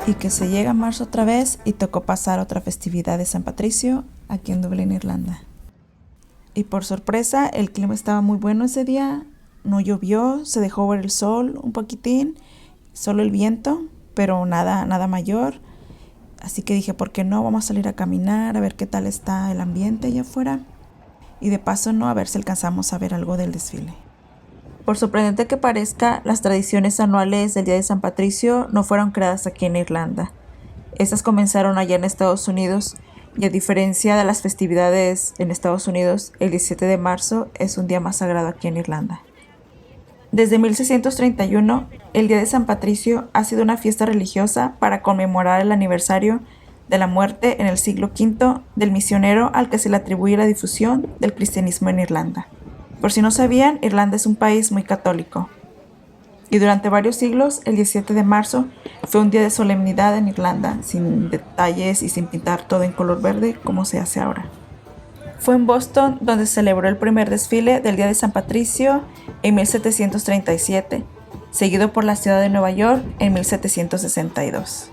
Y que se llega a marzo otra vez y tocó pasar otra festividad de San Patricio aquí en Dublín, Irlanda. Y por sorpresa, el clima estaba muy bueno ese día, no llovió, se dejó ver el sol un poquitín, solo el viento, pero nada mayor. Así que dije, ¿por qué no? Vamos a salir a caminar, a ver qué tal está el ambiente allá afuera. Y de paso, no, a ver si alcanzamos a ver algo del desfile. Por sorprendente que parezca, las tradiciones anuales del Día de San Patricio no fueron creadas aquí en Irlanda. Estas comenzaron allá en Estados Unidos y a diferencia de las festividades en Estados Unidos, el 17 de marzo es un día más sagrado aquí en Irlanda. Desde 1631, el Día de San Patricio ha sido una fiesta religiosa para conmemorar el aniversario de la muerte en el siglo V del misionero al que se le atribuye la difusión del cristianismo en Irlanda. Por si no sabían, Irlanda es un país muy católico. Y durante varios siglos, el 17 de marzo fue un día de solemnidad en Irlanda, sin detalles y sin pintar todo en color verde como se hace ahora. Fue en Boston donde se celebró el primer desfile del Día de San Patricio en 1737, seguido por la ciudad de Nueva York en 1762.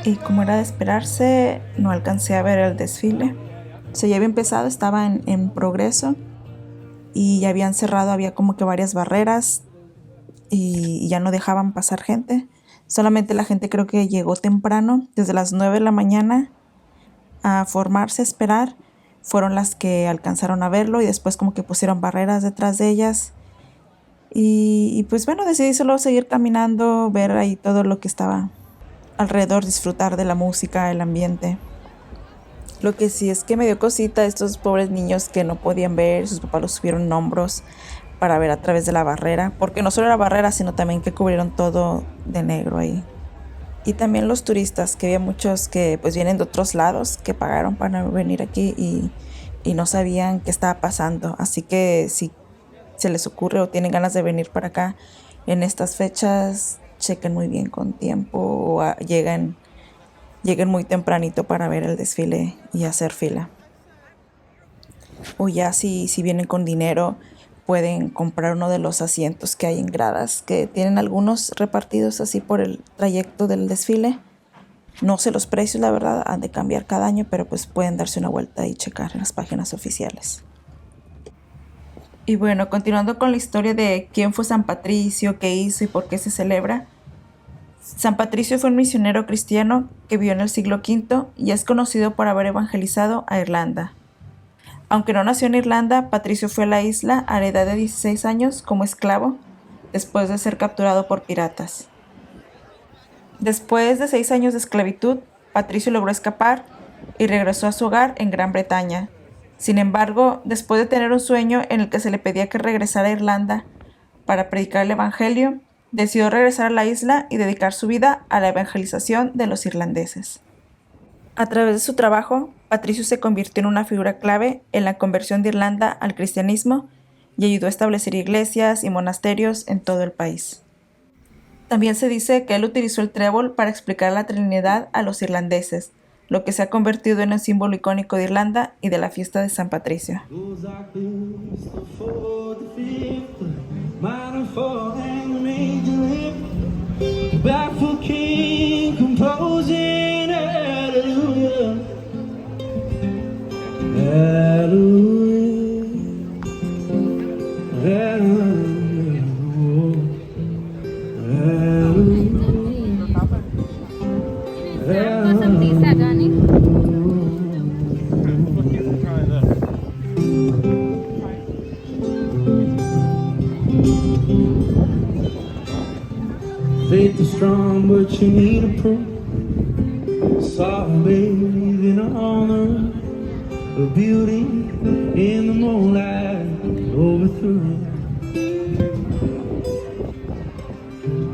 Y como era de esperarse, no alcancé a ver el desfile. Se ya había empezado, estaba en progreso y ya habían cerrado, había como que varias barreras y ya no dejaban pasar gente. Solamente la gente creo que llegó temprano, desde las 9 de la mañana a formarse, a esperar. Fueron las que alcanzaron a verlo y después como que pusieron barreras detrás de ellas. Y pues bueno, decidí solo seguir caminando, ver ahí todo lo que estaba alrededor, disfrutar de la música, el ambiente. Lo que sí es que me dio cosita a estos pobres niños que no podían ver, sus papás los subieron en hombros para ver a través de la barrera, porque no solo la barrera, sino también que cubrieron todo de negro ahí. Y también los turistas, que había muchos que pues vienen de otros lados, que pagaron para venir aquí y no sabían qué estaba pasando. Así que si se les ocurre o tienen ganas de venir para acá en estas fechas, chequen muy bien con tiempo o lleguen muy tempranito para ver el desfile y hacer fila. O ya si vienen con dinero, pueden comprar uno de los asientos que hay en gradas, que tienen algunos repartidos así por el trayecto del desfile. No sé los precios, la verdad, han de cambiar cada año, pero pues pueden darse una vuelta y checar en las páginas oficiales. Y bueno, continuando con la historia de quién fue San Patricio, qué hizo y por qué se celebra. San Patricio fue un misionero cristiano que vivió en el siglo V y es conocido por haber evangelizado a Irlanda. Aunque no nació en Irlanda, Patricio fue a la isla a la edad de 16 años como esclavo, después de ser capturado por piratas. Después de 6 años de esclavitud, Patricio logró escapar y regresó a su hogar en Gran Bretaña. Sin embargo, después de tener un sueño en el que se le pedía que regresara a Irlanda para predicar el evangelio, decidió regresar a la isla y dedicar su vida a la evangelización de los irlandeses. A través de su trabajo, Patricio se convirtió en una figura clave en la conversión de Irlanda al cristianismo y ayudó a establecer iglesias y monasterios en todo el país. También se dice que él utilizó el trébol para explicar la Trinidad a los irlandeses, lo que se ha convertido en un símbolo icónico de Irlanda y de la fiesta de San Patricio. Faith is strong, but you need a proof. saw her bathing on the roof, a beauty in the moonlight overthrew.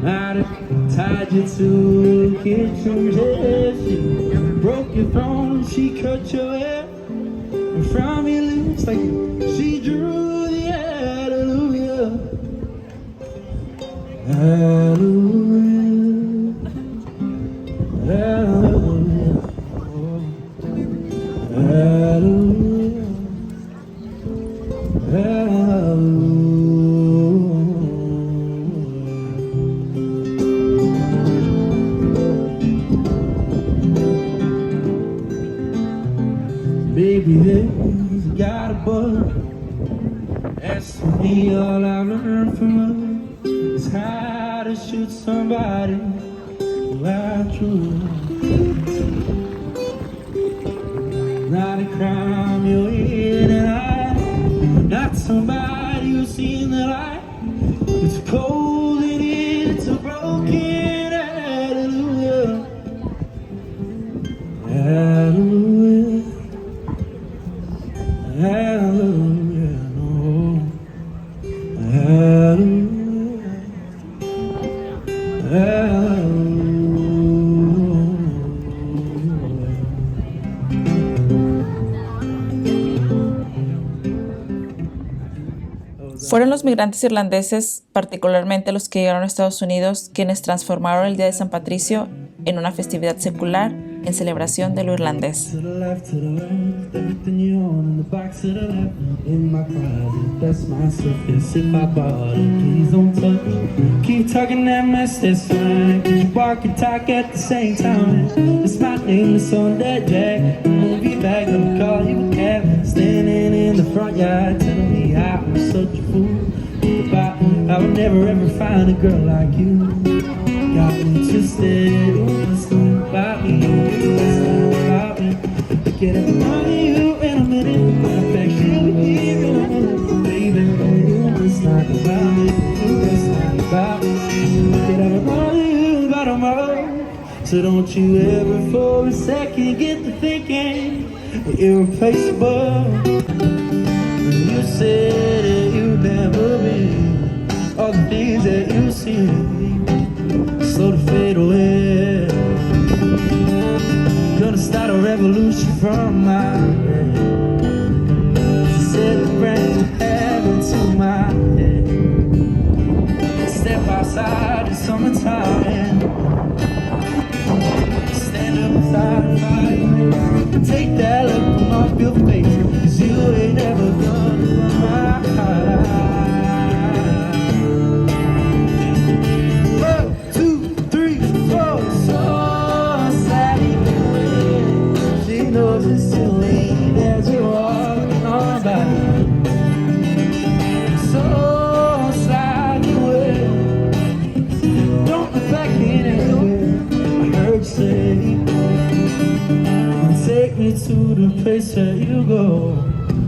Might have tied you to a kitchen chair. She broke your phone, she cut your hair, and from your lips like she drew the hallelujah. Hallelujah, hallelujah, hallelujah, hallelujah. Baby, there's got a bug. That's to me all I've learned from her is how to shoot somebody without true. Not a crime you're in, and I'm not somebody who's seen the light. It's cold and it's a broken hallelujah. Hallelujah. Hallelujah, oh, hallelujah, Fueron los migrantes irlandeses, particularmente los que llegaron a Estados Unidos, quienes transformaron el Día de San Patricio en una festividad secular en celebración de lo irlandés. I would never ever find a girl like you. Got me twisted, it's not about me, it's not about me. Get up on you in a minute, I bet you here in a minute, baby. It's not about me, it's not about me. Get up on you by tomorrow. So don't you ever for a second get to thinking you're irreplaceable. You said that you'd never be all the things that you see slow to fade away. Gonna start a revolution from my head. Set the brains of heaven to my head. Step outside the summertime. Stand up beside the fire. Take that look from off your face, 'cause you ain't never gonna run my heart. It's too late as you're walking on by. So slide away. Don't look back in anywhere. I heard you say, take me to the place that you go,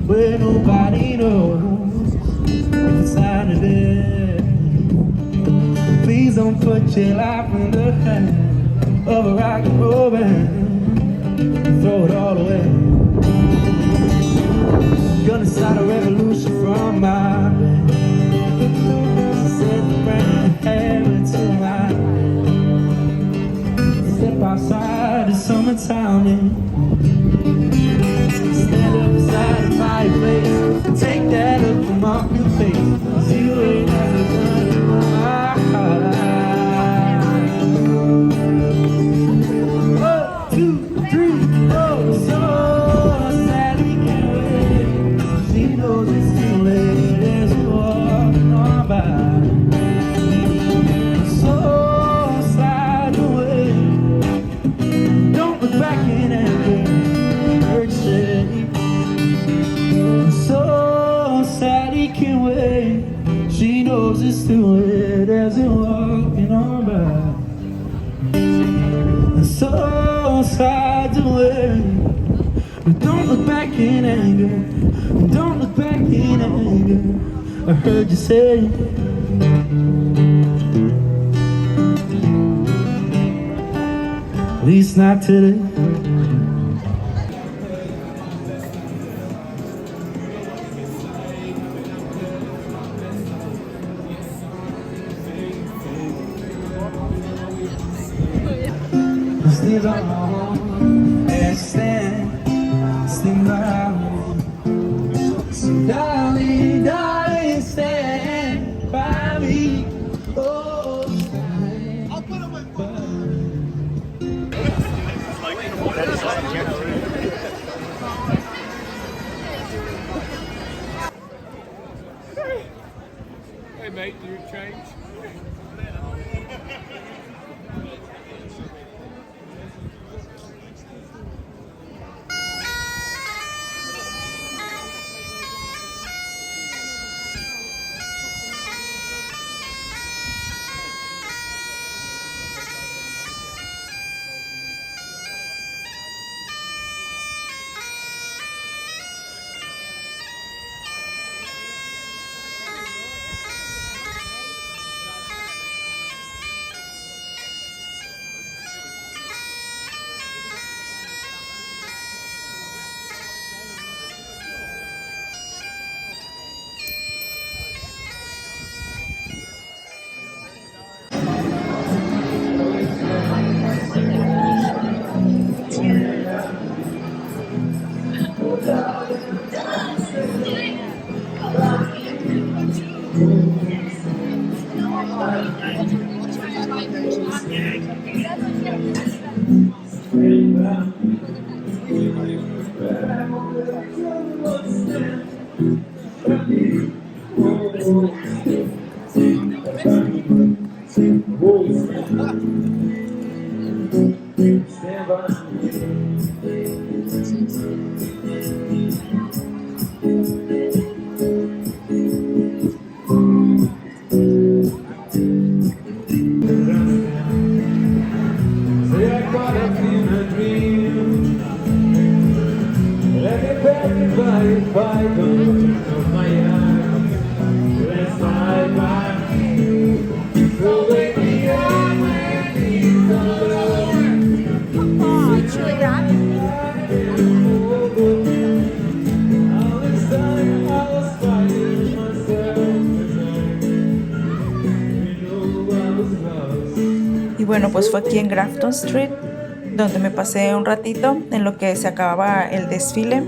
where nobody knows if it's out of there. Please don't put your life in the hand of a rock and roll band. Throw it all away. Gonna start a revolution from my bed. Set the brain of heaven to my head. Step outside the summertime and stand up beside the fireplace. Take that look from off your face, 'cause you ain't never gonna run my heart. 1, 2, 3, 4. So sad we can't wait. She knows it's too late as we're walking on by. So slide away. Don't look back in anger. Hurt shape. So sad he can't wait. She knows it's too late as we're walking on by. So slides away. Don't look back in anger. Don't look back in anger. I heard you say. At least not today. it all. Yeah, stand by me. So darling, darling, stand by me. Oh, stand by me. Hey mate, do you change? Y bueno, pues fue aquí en Grafton Street donde me pasé un ratito en lo que se acababa el desfile.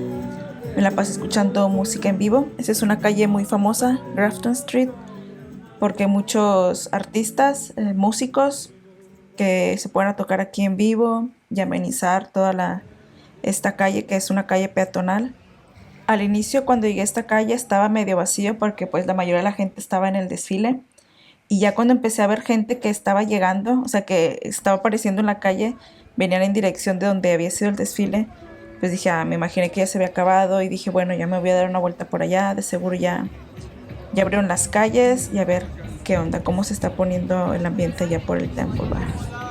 Me la pasé escuchando música en vivo. Esa es una calle muy famosa, Grafton Street, porque hay muchos artistas, músicos que se pueden tocar aquí en vivo y amenizar toda esta calle, que es una calle peatonal. Al inicio, cuando llegué a esta calle, estaba medio vacío porque pues la mayoría de la gente estaba en el desfile. Y ya cuando empecé a ver gente que estaba llegando, o sea, que estaba apareciendo en la calle, venían en dirección de donde había sido el desfile, pues dije, me imaginé que ya se había acabado y dije, bueno, ya me voy a dar una vuelta por allá, de seguro ya abrieron las calles y a ver qué onda, cómo se está poniendo el ambiente allá por el Temple Bar.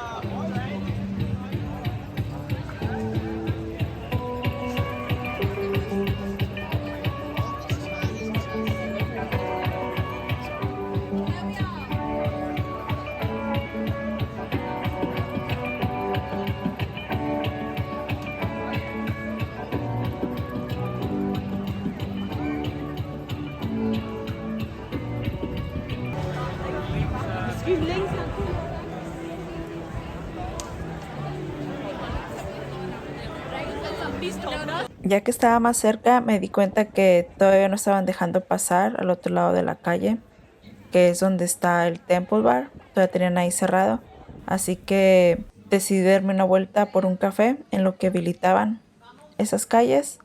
Ya que estaba más cerca, me di cuenta que todavía no estaban dejando pasar al otro lado de la calle, que es donde está el Temple Bar. Todavía tenían ahí cerrado. Así que decidí darme una vuelta por un café en lo que habilitaban esas calles.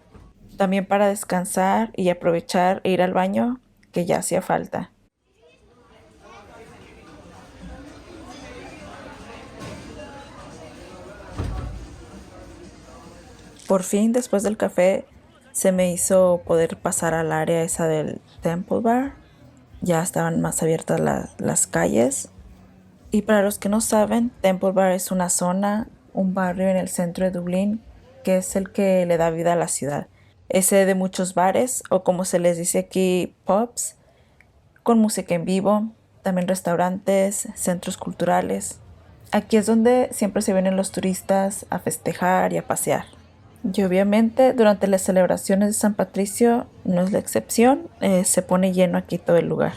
También para descansar y aprovechar e ir al baño, que ya hacía falta. Por fin, después del café, se me hizo poder pasar al área esa del Temple Bar. Ya estaban más abiertas las calles. Y para los que no saben, Temple Bar es una zona, un barrio en el centro de Dublín, que es el que le da vida a la ciudad. Es sede de muchos bares, o como se les dice aquí, pubs, con música en vivo, también restaurantes, centros culturales. Aquí es donde siempre se vienen los turistas a festejar y a pasear. Y obviamente durante las celebraciones de San Patricio no es la excepción, se pone lleno aquí todo el lugar.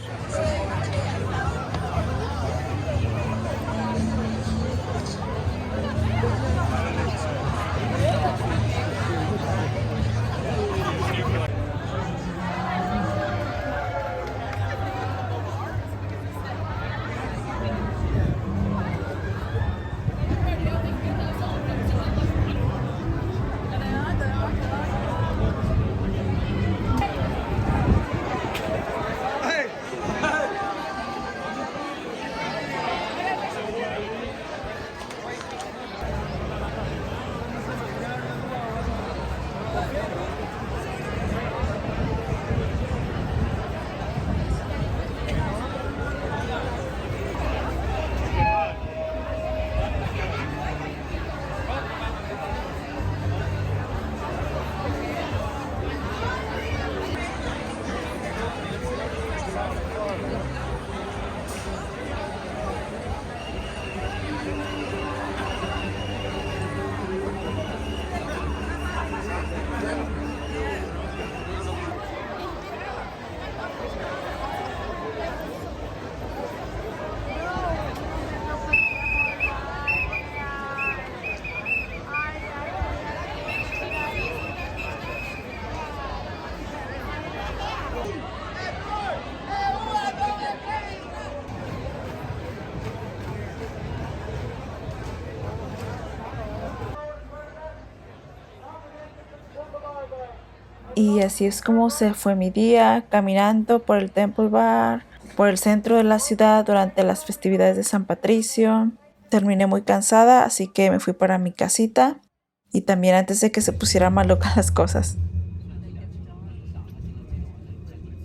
Y así es como se fue mi día, caminando por el Temple Bar, por el centro de la ciudad durante las festividades de San Patricio. Terminé muy cansada, así que me fui para mi casita y también antes de que se pusieran más locas las cosas.